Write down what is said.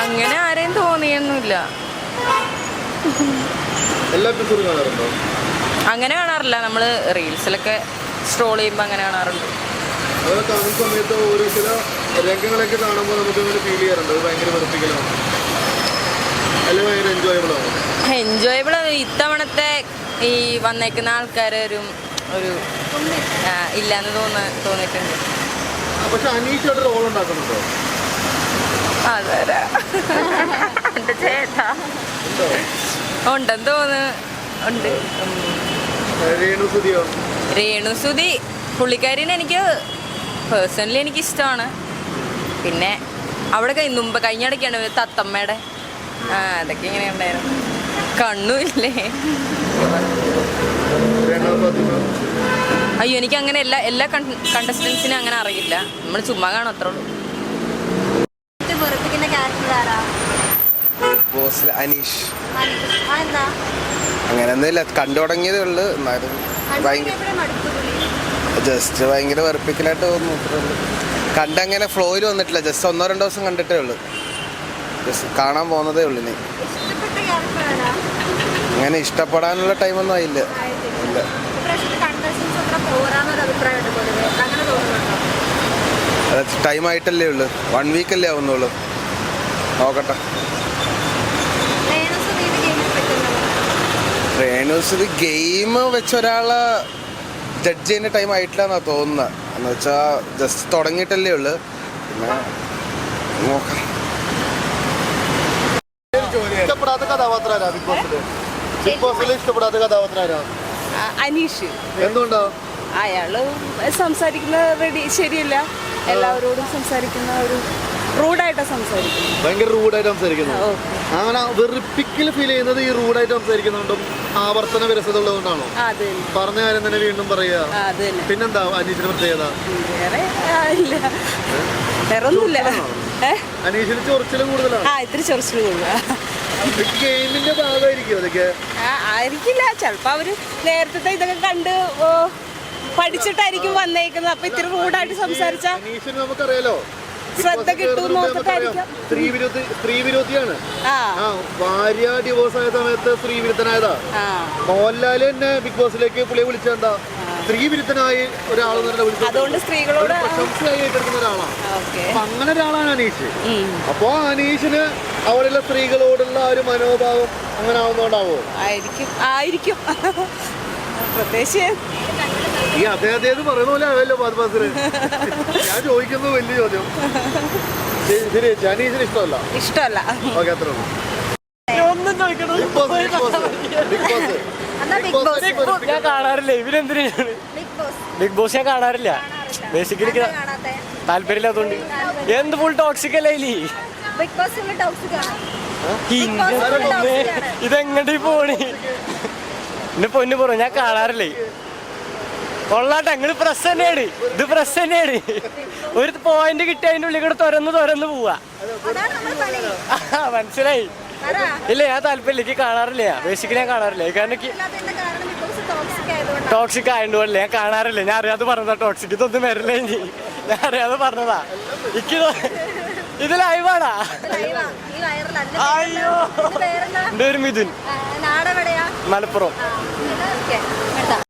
അങ്ങനെ ആരെയും തോന്നിയൊന്നുമില്ല. അങ്ങനെ കാണാറില്ല. നമ്മള് റീൽസിലൊക്കെ സ്ക്രോൾ ചെയ്യുമ്പോ അങ്ങനെ കാണാറുണ്ട്. രംഗങ്ങളൊക്കെ കാണുമ്പോൾ നമുക്ക് ഫീൽ ചെയ്യാറുണ്ട് ഭയങ്കര വെറുപ്പിക്കലാണ്, എൻജോയബിൾ. ഇത്തവണത്തെ ഈ വന്നേക്കുന്ന ആൾക്കാര് ഒരു ഇല്ലാന്ന് തോന്നിയിട്ടുണ്ട്. പക്ഷെ അനീഷയുടെ റോൾ ഉണ്ടാക്കുന്നുണ്ടോ? അതാരാ ചേട്ടാ ഉണ്ടെന്ന് തോന്നുന്നു. ഉണ്ട്. രേണുസുതി പുള്ളിക്കാരിനെ എനിക്ക് പേഴ്സണലി എനിക്ക് ഇഷ്ടമാണ്. പിന്നെ അവിടെ കഴിഞ്ഞിടയ്ക്കാണ് തത്തമ്മയുടെ അതൊക്കെ ഇങ്ങനെ ഉണ്ടായിരുന്നു. കണ്ണുമില്ലേ? അയ്യോ, എനിക്ക് അങ്ങനെ എല്ലാ കണ്ടസ്റ്റൻസിനും അങ്ങനെ അറിയില്ല. നമ്മൾ ചുമ്മാ കാണും, അത്രേ ഉള്ളൂ. അനീഷ് അങ്ങനെയൊന്നുമില്ല, കണ്ടു തുടങ്ങിയതേ ഉള്ളു. എന്നാലും ജസ്റ്റ് ഭയങ്കര വെറുപ്പിക്കലായിട്ട് തോന്നുന്നു. കണ്ടങ്ങനെ ഫ്ലോയിൽ വന്നിട്ടില്ല. ജസ്റ്റ് 1-2 ദിവസം കണ്ടിട്ടേ ഉള്ളു. ജസ്റ്റ് കാണാൻ പോകുന്നതേ ഉള്ളു. ഇനി അങ്ങനെ ഇഷ്ടപ്പെടാനുള്ള ടൈമൊന്നും ആയില്ല. ഇല്ല, അത് ടൈം ആയിട്ടല്ലേ ഉള്ളു. 1 വീക്കല്ലേ ആവുന്നുള്ളൂ. നോക്കട്ടെ. രേണുസുതി ഗെയിം വെച്ച് ഒരാളെ ജഡ്ജ് ചെയ്യുന്ന ടൈം ആയിട്ടില്ല എന്നാ തോന്നുന്നത്. എന്ന് വെച്ചാൽ ജസ്റ്റ് തുടങ്ങിയിട്ടല്ലേ ഉള്ളു. പിന്നെ നോക്കാം. അനീഷ് എന്തുകൊണ്ടോ? അയാള് സംസാരിക്കുന്ന ശരിയല്ല. എല്ലാവരോടും സംസാരിക്കുന്ന ഒരു റൂഡായിട്ടാണ് സംസാരിക്കുന്നത്. ഭയങ്കര റൂഡായിട്ട് സംസാരിക്കുന്നത്. അങ്ങനെ വെറുപ്പിക്കൽ ഫീൽ ചെയ്യുന്നത് ഈ റൂഡായിട്ട് സംസാരിക്കുന്നുണ്ടും ആവർത്തന വിരസത ഉള്ളതുകൊണ്ടാണോ? പറഞ്ഞ കാര്യം തന്നെ വീണ്ടും പറയുക. പിന്നെന്താ അനീഷിന് പ്രത്യേകത? അനീഷിന് ചൊറിച്ചില് കൂടുതലാണ്. ഇത്തിരി ചൊറിച്ചില് കൂടുതലാണ്. ഗെയിമിന്റെ ഭാഗമായിരിക്കും അതൊക്കെ. ആയിരിക്കില്ല, ചിലപ്പോ അവര് നേരത്തെ ഇതൊക്കെ കണ്ട് പഠിച്ചിട്ടായിരിക്കും വന്നേക്കുന്നത്. അപ്പൊ ഇത്തിരി റൂഡായിട്ട് സംസാരിച്ച അനീഷിന് നമുക്കറിയാലോ ശ്രദ്ധ കിട്ടും. സ്ത്രീ വിരോധിയാണ്. ഭാര്യ ഡിവോഴ്സ് ആയ സമയത്ത് സ്ത്രീ വിരുദ്ധനായതാ. മോഹൻലാല് തന്നെ ബിഗ് ബോസിലേക്ക് പുള്ളിയെ വിളിച്ചെന്താ സ്ത്രീ വിരുദ്ധനായി ഒരാളെ അതുകൊണ്ട് സ്ത്രീകളോട് പ്രശംസയായി ഏറ്റെടുക്കുന്ന ഒരാളാണ്. അപ്പൊ അങ്ങനെ ഒരാളാണ് അനീഷ്. അപ്പൊ അനീഷിന് അവിടെയുള്ള സ്ത്രീകളോടുള്ള ഒരു മനോഭാവം അങ്ങനെ ആവുന്നോണ്ടാവോ? ആയിരിക്കും. പ്രത്യേകിച്ച് ഈ അദ്ദേഹം പറയുന്ന പോലെ ആവല്ലോ ബാദ്ബാസിന്. ഞാൻ ചോദിക്കുന്നത് വലിയ ചോദ്യം. ശരി, അനീഷിന് ഇഷ്ടമല്ല. ഓക്കെ, അത്രേ ഉള്ളൂ. ഞാൻ കാണാറില്ല. ഇവരെന്തിനാണ് ബിഗ് ബോസ്? ഞാൻ കാണാറില്ല. ബേസിക്കലി താല്പര്യമില്ലാത്തോണ്ട്. എന്ത് ഫുൾ ടോക്സിക് അല്ലേ ഇതെങ്ങോട്ടീ പോണി? എന്റെ പൊന്നു പറ, ഞാൻ കാണാറില്ലേ. കൊള്ളാട്ടെ, നിങ്ങൾ പ്രസ് തന്നെയാണ്. ഇത് പ്രസ് തന്നെയാണ്. ഒരു പോയിന്റ് കിട്ടി അതിൻ്റെ ഉള്ളിൽ കൂടെ തുറന്ന് പോവാ. മനസ്സിലായി? ഇല്ല, ഞാൻ താല്പര്യമില്ല. എനിക്ക് കാണാറില്ല. ബേസിക്കലി ഞാൻ കാണാറില്ല. കാരണം ടോക്സിക് ആയതുകൊണ്ടല്ലേ ഞാൻ കാണാറില്ല. ഞാൻ അറിയാതെ പറഞ്ഞതാ ടോക്സിക്. ഇതൊന്നും വരില്ല. ഞാൻ അറിയാതെ പറഞ്ഞതാ. ഇത് ലൈവാണാ? അയ്യോ, എന്റെ ഒരു മിഥുൻ, മലപ്പുറം.